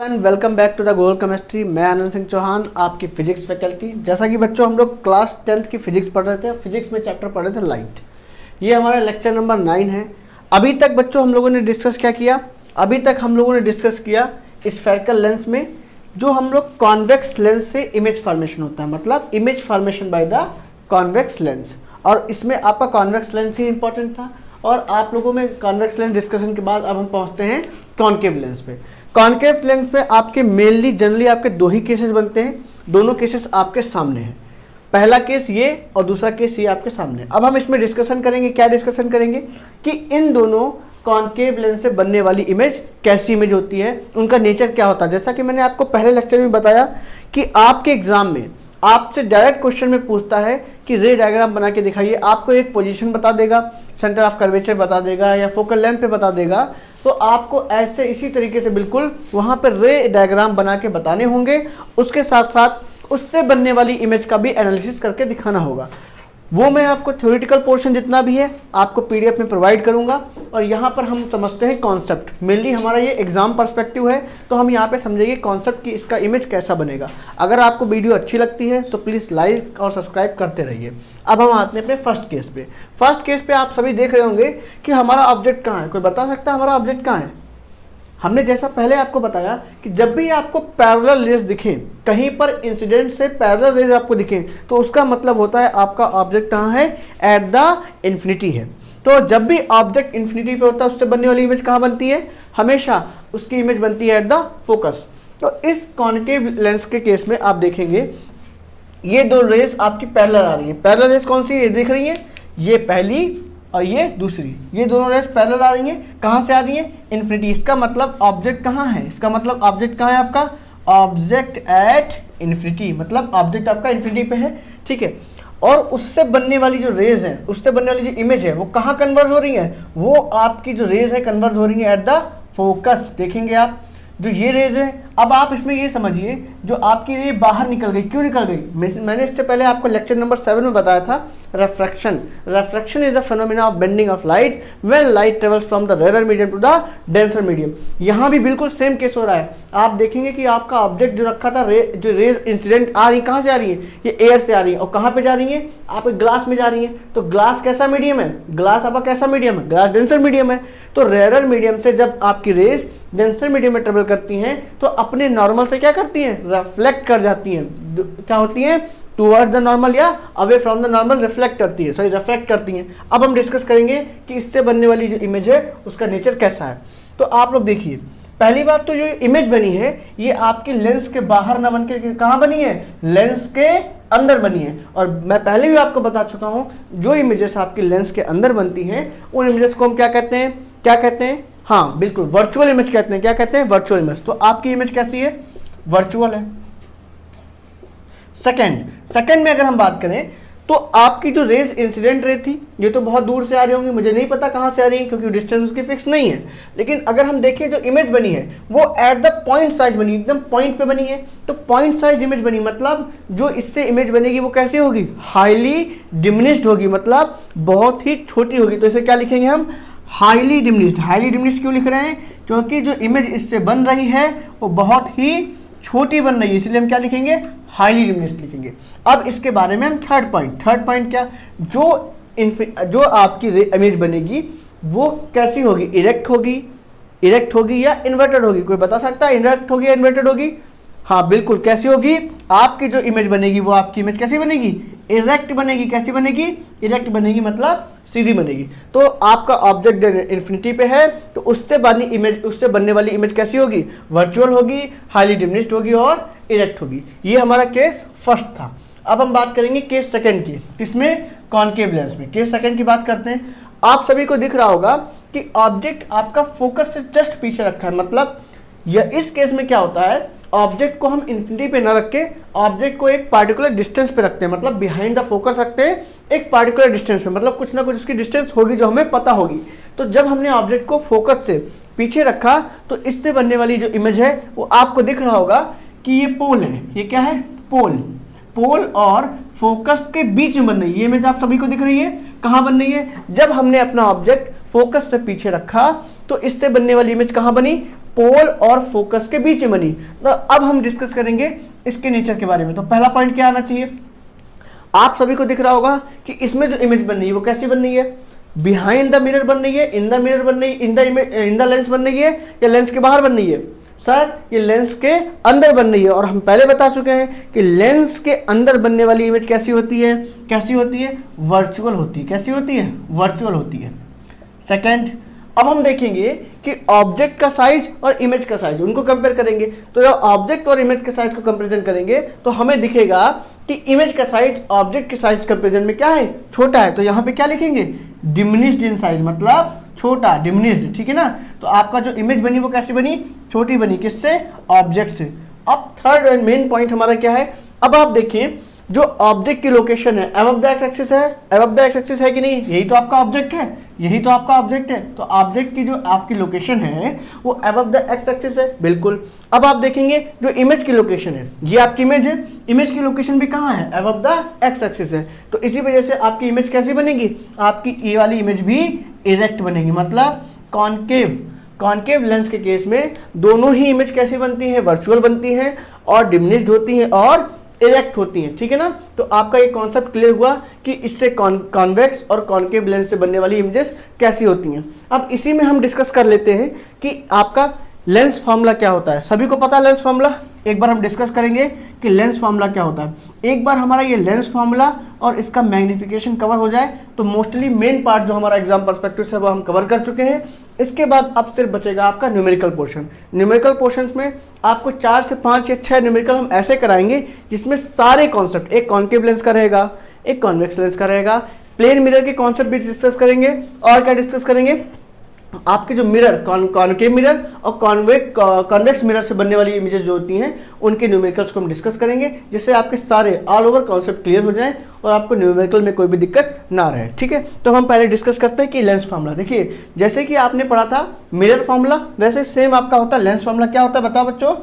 And welcome back to the Google chemistry. मैं आनंद सिंह चौहान, आपकी physics faculty. जैसा कि बच्चों हम लोग क्लास 10th की फिजिक्स पढ़ रहे थे, फिजिक्स में चैप्टर पढ़ रहे थे लाइट। ये हमारा लेक्चर नंबर 9 है। अभी तक बच्चों हम लोगों ने डिस्कस क्या किया? अभी तक हम लोगों ने डिस्कस किया स्फेरिकल लेंस में जो हम लोग कॉन्वेक्स लेंस से इमेज फॉर्मेशन होता है, मतलब image formation by the convex lens. और इसमें आपका कॉन्वेक्स लेंस ही इंपॉर्टेंट था। और आप लोगों में कॉन्वेक्स लेंस डिस्कशन के बाद अब हम पहुंचते हैं कॉन्केव लेंस पे। कॉन्केव लेंस में आपके मेनली जनरली आपके दो ही केसेस बनते हैं। दोनों केसेस आपके सामने हैं, पहला केस ये और दूसरा केस ये आपके सामने। अब हम इसमें डिस्कशन करेंगे, क्या डिस्कशन करेंगे कि इन दोनों कॉन्केव लेंस से बनने वाली इमेज कैसी इमेज होती है, उनका नेचर क्या होता है। जैसा कि मैंने आपको पहले लेक्चर में बताया कि आपके एग्जाम में आपसे डायरेक्ट क्वेश्चन में पूछता है कि रे डायग्राम बना के दिखाइए। आपको एक पोजीशन बता देगा, सेंटर ऑफ कर्वेचर बता देगा या फोकल लेंथ पे बता देगा, तो आपको ऐसे इसी तरीके से बिल्कुल वहाँ पर रे डायग्राम बना के बताने होंगे। उसके साथ साथ उससे बनने वाली इमेज का भी एनालिसिस करके दिखाना होगा। वो मैं आपको थ्योरेटिकल पोर्शन जितना भी है आपको पीडीएफ में प्रोवाइड करूंगा। और यहाँ पर हम समझते हैं कॉन्सेप्ट। मेनली हमारा ये एग्जाम पर्सपेक्टिव है, तो हम यहाँ पे समझेंगे कॉन्सेप्ट कि इसका इमेज कैसा बनेगा। अगर आपको वीडियो अच्छी लगती है तो प्लीज़ लाइक और सब्सक्राइब करते रहिए। अब हम आते हैं अपने फर्स्ट केस पे। फर्स्ट केस पे आप सभी देख रहे होंगे कि हमारा ऑब्जेक्ट कहाँ है। कोई बता सकता है हमारा ऑब्जेक्ट कहाँ है? हमने जैसा पहले आपको बताया कि जब भी आपको पैरेलल रेज दिखें, कहीं पर इंसिडेंट से पैरेलल रेज आपको दिखें, तो उसका मतलब होता है आपका ऑब्जेक्ट कहाँ है? एट द इन्फिनिटी है। तो जब भी ऑब्जेक्ट इन्फिनिटी पे होता है उससे बनने वाली इमेज कहाँ बनती है? हमेशा उसकी इमेज बनती है एट द फोकस। तो इस कॉन्केव लेंस के केस में आप देखेंगे ये दो रेज आपकी पैरेलल आ रही है। पैरेलल रेज कौन सी है? ये दिख रही है, ये पहली और ये दूसरी। ये दोनों रेस पैरेलल आ रही हैं। कहाँ से आ रही हैं? इन्फिनिटी। इसका मतलब ऑब्जेक्ट कहाँ है? इसका मतलब ऑब्जेक्ट कहाँ है आपका? ऑब्जेक्ट एट इन्फिनिटी, मतलब ऑब्जेक्ट आपका इन्फिनिटी पे है, ठीक है। और उससे बनने वाली जो रेज है, उससे बनने वाली जो इमेज है, वो कहाँ कन्वर्ज हो रही है? वो आपकी जो रेज है कन्वर्ज हो रही है एट द फोकस। देखेंगे आप जो ये रेज है। अब आप इसमें ये समझिए जो आपकी रे बाहर निकल गई, क्यों निकल गई? मैंने इससे पहले आपको लेक्चर नंबर 7 में बताया था refraction. Refraction is the phenomena of bending of light when light travels from the rare medium to the denser medium. यहाँ भी बिल्कुल सेम केस हो रहा है। आप देखेंगे कि आपका ऑब्जेक्ट जो रखा था, जो रेज इंसिडेंट आ रही, कहाँ से आ रही है? ये एयर से आ रही है। और कहाँ पे जा रही है? आप ग्लास में जा रही है। तो ग्लास कैसा मीडियम है? ग्लास आपका कैसा मीडियम है? ग्लास डेंसर मीडियम है। तो रेयर मीडियम से जब आपकी रेज डेंसर मीडियम में ट्रेवल करती हैं तो अपने नॉर्मल से क्या करती हैं? रिफ्लेक्ट कर जाती हैं। क्या होती हैं? टुवर्ड्स द नॉर्मल या away from the normal reflect करती है, सॉरी रिफ्लेक्ट करती हैं। अब हम डिस्कस करेंगे कि इससे बनने वाली जो इमेज है उसका नेचर कैसा है। तो आप लोग देखिए, पहली बात तो जो इमेज बनी है ये आपकी लेंस के बाहर ना बन के कहाँ बनी है? लेंस के अंदर बनी है। और मैं पहले भी आपको बता चुका हूँ जो इमेजेस आपकी लेंस के अंदर बनती हैं उन इमेजेस को हम क्या कहते हैं? क्या कहते हैं? हाँ बिल्कुल, वर्चुअल इमेज कहते हैं। क्या कहते हैं? Virtual image. तो आपकी इमेज कैसी है? वर्चुअल है। सेकंड में अगर हम बात करें तो आपकी जो रेज इंसिडेंट रे थी, ये तो बहुत दूर से आ रही होंगी, मुझे नहीं पता कहाँ से आ रही है क्योंकि डिस्टेंस उसकी फिक्स नहीं है। लेकिन अगर हम देखें जो इमेज बनी है वो एट द पॉइंट साइज बनी, एकदम पॉइंट पे बनी है। तो पॉइंट साइज इमेज बनी, मतलब जो इससे इमेज बनेगी वो कैसी होगी? हाईली डिमिनिश्ड होगी, मतलब बहुत ही छोटी होगी। तो इसे क्या लिखेंगे हम? Highly diminished. हाईली डिमिनिश्ड क्यों लिख रहे हैं? क्योंकि जो इमेज इससे बन रही है वो बहुत ही छोटी बन रही है, इसलिए हम क्या लिखेंगे? हाईली डिमिनिश्ड लिखेंगे। अब इसके बारे में हम थर्ड पॉइंट क्या? जो आपकी इमेज बनेगी वो कैसी होगी? इरेक्ट होगी या इन्वर्टेड होगी? कोई बता सकता है इरेक्ट होगी या इन्वर्टेड होगी? हाँ बिल्कुल, कैसी होगी? आपकी जो इमेज बनेगी वो आपकी इमेज कैसी बनेगी? इरेक्ट बनेगी। कैसी बनेगी? इरेक्ट बनेगी, मतलब सीधी बनेगी। तो आपका ऑब्जेक्ट इन्फिनिटी पे है तो उससे बनने वाली इमेज कैसी होगी? वर्चुअल होगी, हाईली डिमिनिश्ड होगी और इरेक्ट होगी। ये हमारा केस फर्स्ट था। अब हम बात करेंगे केस सेकंड की, किसमें? कॉन्केव लेंस में। केस सेकंड की बात करते हैं। आप सभी को दिख रहा होगा कि ऑब्जेक्ट आपका फोकस से जस्ट पीछे रखा है, मतलब इस केस में क्या होता है? ऑब्जेक्ट को हम इन्फिनिटी पे ना रख के ऑब्जेक्ट को एक पार्टिकुलर डिस्टेंस पे रखते हैं, मतलब बिहाइंड द फोकस रखते हैं एक पार्टिकुलर डिस्टेंस पे, मतलब कुछ ना कुछ उसकी डिस्टेंस होगी जो हमें पता होगी। तो जब हमने ऑब्जेक्ट को फोकस से पीछे रखा तो इससे बनने वाली जो इमेज है वो आपको दिख रहा होगा कि ये पोल है। ये क्या है? पोल और फोकस के बीच में बन रही है। ये इमेज आप सभी को दिख रही है। कहाँ बन रही है? जब हमने अपना ऑब्जेक्ट फोकस से पीछे रखा तो इससे बनने वाली इमेज कहाँ बनी? पोल और फोकस के बीच में बनी। तो अब हम डिस्कस करेंगे इसके नेचर के बारे में। तो पहला पॉइंट क्या आना चाहिए, आप सभी को दिख रहा होगा कि इसमें जो इमेज बन रही है वो कैसी बन रही है, बिहाइंड द मिरर बन रही है, इन द मिरर बन रही है, इन द लेंस बन रही है, या लेंस के बाहर बन रही है। सर ये लेंस के अंदर बन रही है, और हम पहले बता चुके हैं कि लेंस के अंदर बनने वाली इमेज कैसी होती है, कैसी होती है, वर्चुअल होती है। कैसी होती है, वर्चुअल होती है। सेकंड, अब हम देखेंगे कि ऑब्जेक्ट का साइज और इमेज का साइज, उनको कंपेयर करेंगे। तो जब ऑब्जेक्ट और इमेज के साइज को कंपैरिजन करेंगे तो हमें दिखेगा कि इमेज का साइज ऑब्जेक्ट के साइज कंपैरिजन में क्या है, छोटा है। तो यहाँ पे क्या लिखेंगे, डिमिनिश्ड इन साइज, मतलब छोटा, डिमिनिश्ड, ठीक है ना। तो आपका जो इमेज बनी वो कैसी बनी, छोटी बनी, किससे, ऑब्जेक्ट से। अब थर्ड एंड मेन पॉइंट हमारा क्या है, अब आप देखिए जो ऑब्जेक्ट की लोकेशन है अबव द एक्स एक्सिस है, अबव द एक्स एक्सिस है कि नहीं, यही तो आपका ऑब्जेक्ट है, यही तो आपका ऑब्जेक्ट है। तो ऑब्जेक्ट की जो आपकी लोकेशन है वो अबव द एक्स एक्सिस है, बिल्कुल। अब आप देखेंगे जो इमेज की लोकेशन है, ये आपकी इमेज है, इमेज की लोकेशन भी कहाँ है, अबव द एक्स एक्सिस है। तो इसी वजह से आपकी इमेज कैसी बनेगी, आपकी ये वाली इमेज भी इरेक्ट बनेगी, मतलब कॉनकेव। कॉनकेव लेंस के केस में दोनों ही इमेज कैसी बनती है, वर्चुअल बनती है और डिमिनिश्ड होती है और इरेक्ट होती हैं, ठीक है ना। तो आपका ये कॉन्सेप्ट क्लियर हुआ कि इससे कॉन्वेक्स और कॉनकेव लेंस से बनने वाली इमेजेस कैसी होती हैं। अब इसी में हम डिस्कस कर लेते हैं कि आपका लेंस फार्मूला क्या होता है। सभी को पता है लेंस फार्मूला, एक बार हम डिस्कस करेंगे कि लेंस फार्मूला क्या होता है। एक बार हमारा ये लेंस फार्मूला और इसका मैग्निफिकेशन कवर हो जाए तो मोस्टली मेन पार्ट जो हमारा एग्जाम पर्सपेक्टिव से वो हम कवर कर चुके हैं। इसके बाद अब सिर्फ बचेगा आपका न्यूमेरिकल पोर्शन। न्यूमेरिकल पोर्शन में आपको 4 से 5 या 6 न्यूमेरिकल हम ऐसे कराएंगे जिसमें सारे कॉन्सेप्ट, एक कॉनकेव लेंस का रहेगा, एक कॉन्वेक्स लेंस का रहेगा, प्लेन मिरर के कॉन्सेप्ट भी डिस्कस करेंगे, और क्या डिस्कस करेंगे, आपके जो मिरर, कॉनकेव मिरर और कॉन्वेक्स मिरर से बनने वाली इमेजेस जो होती हैं उनके न्यूमेरिकल्स को हम डिस्कस करेंगे, जिससे आपके सारे ऑल ओवर कॉन्सेप्ट क्लियर हो जाएं और आपको न्यूमेरिकल में कोई भी दिक्कत ना रहे, ठीक है। तो हम पहले डिस्कस करते हैं कि लेंस फार्मूला। देखिए जैसे कि आपने पढ़ा था मिरर फार्मूला, वैसे सेम आपका होता है लेंस फार्मूला। क्या होता है बताओ बच्चों,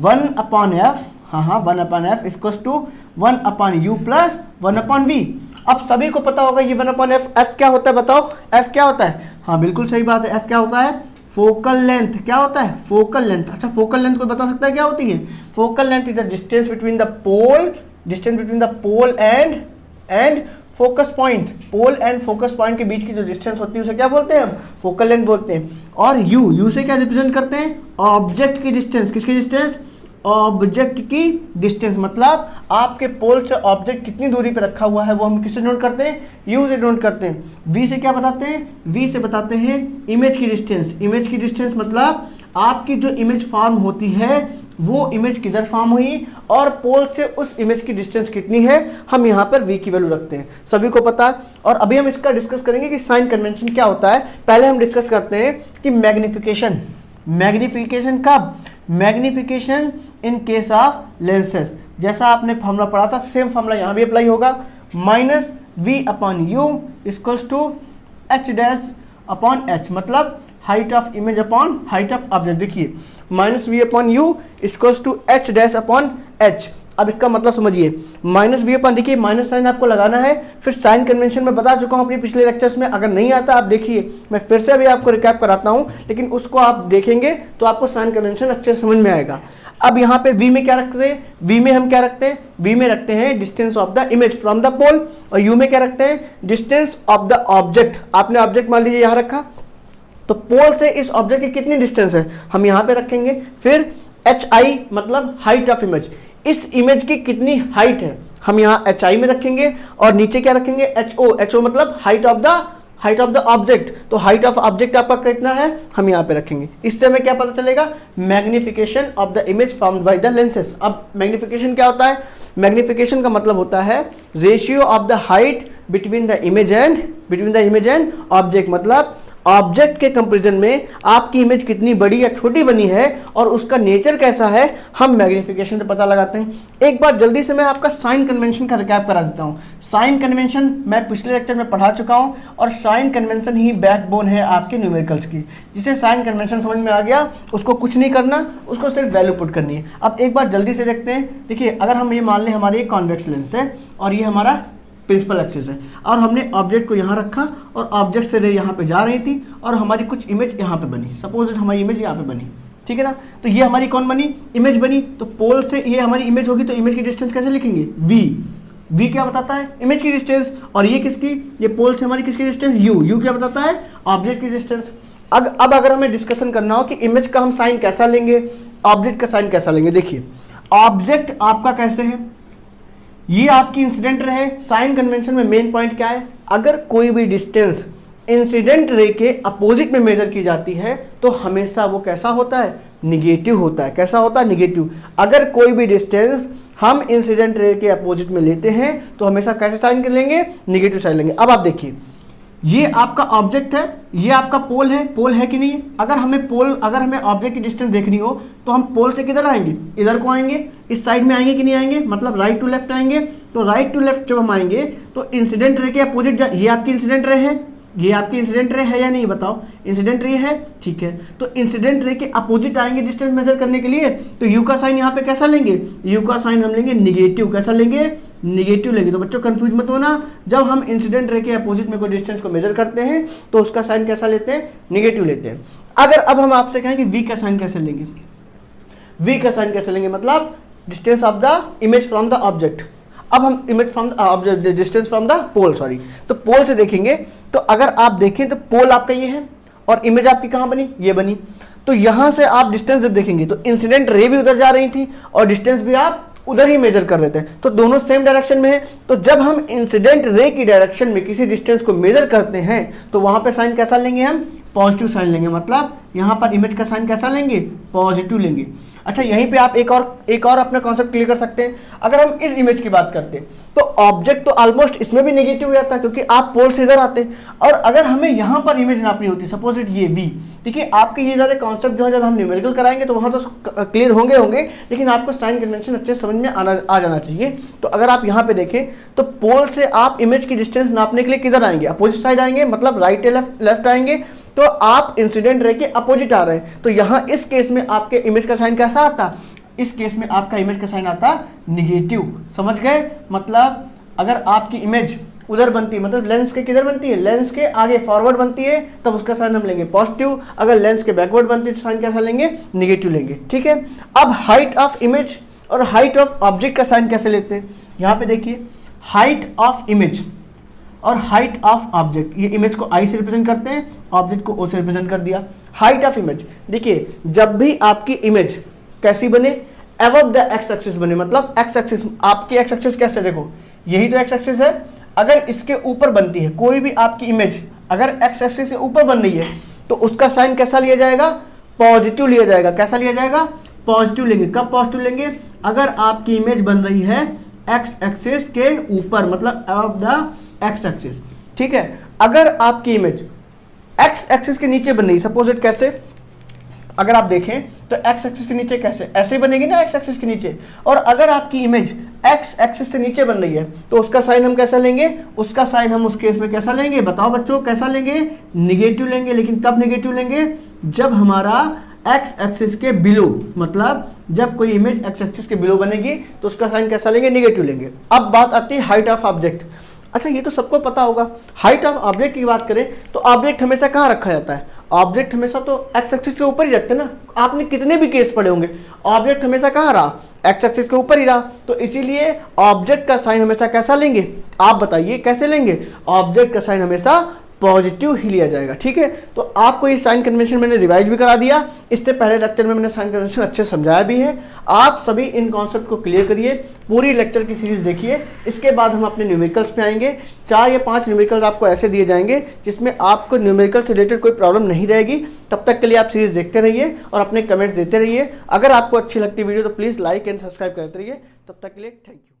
1/f, हाँ 1/f equals to 1/u plus 1/v। अब सभी को पता होगा ये 1/f, f क्या होता है बताओ, f क्या होता है, हाँ बिल्कुल सही बात है, f क्या होता है, फोकल लेंथ। क्या होता है, फोकल लेंथ। अच्छा फोकल लेंथ को बता सकता है क्या होती है, focal length is the distance between the pole, distance between the pole and focus point. Pole and focus point के बीच की जो डिस्टेंस होती है उसे क्या बोलते हैं हम, फोकल लेंथ बोलते हैं। और u से क्या रिप्रेजेंट करते हैं, ऑब्जेक्ट की डिस्टेंस। किसकी डिस्टेंस, ऑब्जेक्ट की डिस्टेंस, मतलब आपके पोल से ऑब्जेक्ट कितनी दूरी पे रखा हुआ है वो हम किससे नोट करते हैं, u से नोट करते हैं। v से क्या बताते हैं, v से बताते हैं इमेज की डिस्टेंस। इमेज की डिस्टेंस मतलब आपकी जो इमेज फॉर्म होती है वो इमेज किधर फॉर्म हुई और पोल से उस इमेज की डिस्टेंस कितनी है, हम यहाँ पर v की वैल्यू रखते हैं, सभी को पता। और अभी हम इसका डिस्कस करेंगे कि साइन कन्वेंशन क्या होता है। पहले हम डिस्कस करते हैं कि मैग्निफिकेशन। मैग्निफिकेशन कब, magnification in case of lenses. जैसा आपने फॉर्मूला पढ़ा था सेम फॉर्मूला यहाँ भी अप्लाई होगा, -v/u इक्वल्स टू h'/h, मतलब height of image upon height of object. देखिए -v/u इक्वल्स टू h'/h। अब इसका मतलब समझिए, -v/, देखिए माइनस साइन आपको लगाना है, फिर साइन कन्वेंशन में बता चुका हूँ अपने पिछले लेक्चर्स में, अगर नहीं आता आप देखिए, मैं फिर से अभी आपको रिकैप कराता हूँ, लेकिन उसको आप देखेंगे तो आपको साइन कन्वेंशन अच्छे से समझ में आएगा। अब यहाँ पे v में क्या रखते हैं, v में हम क्या रखते हैं, v में रखते हैं distance of the image from the pole, और u में क्या रखते हैं, डिस्टेंस ऑफ द ऑब्जेक्ट। आपने ऑब्जेक्ट मान लीजिए यहाँ रखा, तो पोल से इस ऑब्जेक्ट की कितनी डिस्टेंस है हम यहाँ पे रखेंगे। फिर hi मतलब हाइट ऑफ इमेज, इस इमेज की कितनी हाइट है हम यहाँ hi में रखेंगे, और नीचे क्या रखेंगे, ho मतलब हाइट ऑफ द ऑब्जेक्ट। तो हाइट ऑफ ऑब्जेक्ट आपका कितना है हम यहाँ पे रखेंगे। इससे हमें क्या पता चलेगा, magnification of the image formed by the lenses. अब मैग्निफिकेशन क्या होता है, मैग्निफिकेशन का मतलब होता है ratio of the height between the image and object, मतलब ऑब्जेक्ट के कंपैरिजन में आपकी इमेज कितनी बड़ी या छोटी बनी है और उसका नेचर कैसा है, हम मैग्निफिकेशन से पता लगाते हैं। एक बार जल्दी से मैं आपका साइन कन्वेंशन का रिकैप करा देता हूँ। साइन कन्वेंशन मैं पिछले लेक्चर में पढ़ा चुका हूँ, और साइन कन्वेंशन ही बैकबोन है आपके न्यूमेरिकल्स की। जिसे साइन कन्वेंशन समझ में आ गया उसको कुछ नहीं करना, उसको सिर्फ वैल्यू पुट करनी है। अब एक बार जल्दी से देखते हैं। देखिए अगर हम ये मान लें हमारी कॉन्वेक्स लेंस है और ये हमारा प्रिंसिपल एक्सिस है, और हमने ऑब्जेक्ट को यहाँ रखा और ऑब्जेक्ट से रे यहाँ पे जा रही थी और हमारी कुछ इमेज यहाँ पे बनी, सपोज हमारी इमेज यहाँ पे बनी, ठीक है ना। तो ये हमारी कौन बनी, इमेज बनी। तो पोल से ये हमारी इमेज होगी, तो इमेज की डिस्टेंस कैसे लिखेंगे, v क्या बताता है, इमेज की डिस्टेंस। और ये किसकी, ये पोल से हमारी किसकी डिस्टेंस, u क्या बताता है, ऑब्जेक्ट की डिस्टेंस। अब अगर हमें डिस्कशन करना हो कि इमेज का हम साइन कैसा लेंगे, ऑब्जेक्ट का साइन कैसा लेंगे, देखिए ऑब्जेक्ट आपका कैसे है, ये आपकी इंसिडेंट रे है। साइन कन्वेंशन में मेन पॉइंट क्या है, अगर कोई भी डिस्टेंस इंसिडेंट रे के अपोजिट में मेजर की जाती है तो हमेशा वो कैसा होता है, निगेटिव होता है। कैसा होता है, निगेटिव। अगर कोई भी डिस्टेंस हम इंसिडेंट रे के अपोजिट में लेते हैं तो हमेशा कैसे साइन कर लेंगे, निगेटिव साइन लेंगे। अब आप देखिए, ये आपका ऑब्जेक्ट है, ये आपका पोल है, पोल है कि नहीं। अगर हमें ऑब्जेक्ट की डिस्टेंस देखनी हो तो हम पोल से किधर आएंगे, इधर को आएंगे, इस साइड में आएंगे कि नहीं आएंगे, मतलब राइट टू लेफ्ट आएंगे। तो राइट टू लेफ्ट जब हम आएंगे तो इंसिडेंट रे के अपोजिट, ये आपकी इंसिडेंट रे है, ये आपकी इंसिडेंट रे है या नहीं, बताओ, इंसिडेंट रे है, ठीक है। तो इंसिडेंट रे के अपोजिट आएंगे डिस्टेंस मेजर करने के लिए, तो यू का साइन यहाँ पे कैसा लेंगे, यू का साइन हम लेंगे निगेटिव। कैसा लेंगे, निगेटिव लेंगे। तो बच्चों कंफ्यूज मत होना, जब हम इंसिडेंट रे के अपोजिट में कोई डिस्टेंस को मेजर करते हैं तो उसका साइन कैसा लेते हैं, निगेटिव लेते हैं। अगर अब हम आपसे कहें कि वी का साइन कैसे लेंगे, वी का साइन कैसे लेंगे, मतलब distance of the image from the object. अब हम image from the distance from the pole, sorry, तो पोल से देखेंगे। तो अगर आप देखें तो पोल आपका ये है और इमेज आपकी कहाँ बनी, ये बनी। तो यहां से आप डिस्टेंस जब देखेंगे तो इंसिडेंट रे भी उधर जा रही थी और डिस्टेंस भी आप उधर ही मेजर कर रहे थे, तो दोनों सेम डायरेक्शन में है। तो जब हम इंसिडेंट रे की डायरेक्शन में किसी डिस्टेंस को मेजर करते हैं तो वहां पे साइन कैसा लेंगे, हम पॉजिटिव साइन लेंगे। मतलब यहां पर इमेज का साइन कैसा लेंगे, पॉजिटिव लेंगे। अच्छा, यहीं पे आप एक और अपना कॉन्सेप्ट क्लियर कर सकते हैं। अगर हम इस इमेज की बात करते तो ऑब्जेक्ट तो ऑलमोस्ट इसमें भी नेगेटिव हो जाता है क्योंकि आप पोल से इधर आते। और अगर हमें यहां पर इमेज नापनी होती, सपोज इट ये वी, देखिए आपके ये सारे कॉन्सेप्ट जो है जब हम न्यूमेरिकल कराएंगे तो वहां तो क्लियर होंगे, लेकिन आपको साइन कन्वेंशन अच्छे समझ में आ जाना चाहिए। तो अगर आप यहाँ पे देखें तो पोल से आप इमेज की डिस्टेंस नापने के लिए किधर आएंगे, अपोजिट साइड आएंगे, मतलब राइट या लेफ्ट आएंगे। तो आप इंसिडेंट रे के अपोजिट आ रहे हैं, तो यहां इस केस में आपके इमेज का साइन कैसा आता, इस केस में आपका इमेज का साइन आता निगेटिव। समझ गए, मतलब अगर आपकी इमेज उधर बनती है, मतलब लेंस के किधर बनती है, लेंस के आगे फॉरवर्ड बनती है, तब उसका साइन हम लेंगे पॉजिटिव। अगर लेंस के बैकवर्ड बनती है तो साइन कैसा लेंगे, निगेटिव लेंगे। ठीक है। अब हाइट ऑफ इमेज और हाइट ऑफ ऑब्जेक्ट का साइन कैसे लेते हैं, यहां पे देखिए, हाइट ऑफ इमेज और हाइट ऑफ ऑब्जेक्ट, ये इमेज को आई से रिप्रेजेंट करते हैं, ऑब्जेक्ट को ओ से रिप्रेजेंट कर दिया। हाइट ऑफ इमेज, देखिए जब भी आपकी इमेज कैसी बने, अबव द एक्स एक्सिस बने, मतलब एक्स एक्सिस, आपकी एक्स एक्सिस कैसे, देखो यही तो एक्स एक्सिस है। अगर इसके ऊपर बनती है कोई भी आपकी इमेज, अगर एक्स एक्सिस के ऊपर बन रही है तो उसका साइन कैसा लिया जाएगा, पॉजिटिव लिया जाएगा। कैसा लिया जाएगा, पॉजिटिव लेंगे। कब पॉजिटिव लेंगे, अगर आपकी इमेज बन रही है एक्स एक्सिस के ऊपर, मतलब अबव द एक्स एक्सिस। ठीक है। अगर आपकी इमेज एक्स एक्सिस के नीचे बन रही है, सपोज इट कैसे, अगर आप देखें तो एक्स एक्सिस के नीचे कैसे, ऐसे बनेगी ना एक्स एक्सिस के नीचे। और अगर आपकी इमेज एक्स एक्सिस से नीचे बन रही है तो उसका साइन हम कैसा लेंगे, उसका साइन हम उस केस में कैसा लेंगे, बताओ बच्चों, कैसा लेंगे, निगेटिव लेंगे। लेकिन कब निगेटिव लेंगे, जब हमारा एक्स एक्सिस के बिलो, मतलब जब कोई इमेज एक्स एक्सिस के बिलो बनेगी तो उसका साइन कैसा लेंगे, निगेटिव लेंगे। अब बात आती है हाइट ऑफ ऑब्जेक्ट। अच्छा, ये तो सबको पता होगा, हाइट ऑफ ऑब्जेक्ट की बात करें तो ऑब्जेक्ट हमेशा कहाँ रखा जाता है, ऑब्जेक्ट हमेशा तो एक्स एक्सिस के ऊपर ही रखते हैं ना। आपने कितने भी केस पढ़े होंगे, ऑब्जेक्ट हमेशा कहाँ रहा, एक्स एक्सिस के ऊपर ही रहा। तो इसीलिए ऑब्जेक्ट का साइन हमेशा कैसा लेंगे, आप बताइए कैसे लेंगे, ऑब्जेक्ट का साइन हमेशा पॉजिटिव ही लिया जाएगा। ठीक है। तो आपको ये साइन कन्वेंशन मैंने रिवाइज भी करा दिया, इससे पहले लेक्चर में मैंने साइन कन्वेंशन अच्छे समझाया भी है। आप सभी इन कॉन्सेप्ट को क्लियर करिए, पूरी लेक्चर की सीरीज देखिए। इसके बाद हम अपने न्यूमेरिकल्स पे आएंगे। 4 या 5 न्यूमेरिकल्स आपको ऐसे दिए जाएंगे जिसमें आपको न्यूमेरिकल से रिलेटेड कोई प्रॉब्लम नहीं रहेगी। तब तक के लिए आप सीरीज देखते रहिए और अपने कमेंट्स देते रहिए। अगर आपको अच्छी लगती वीडियो तो प्लीज़ लाइक एंड सब्सक्राइब करते रहिए। तब तक के लिए थैंक यू।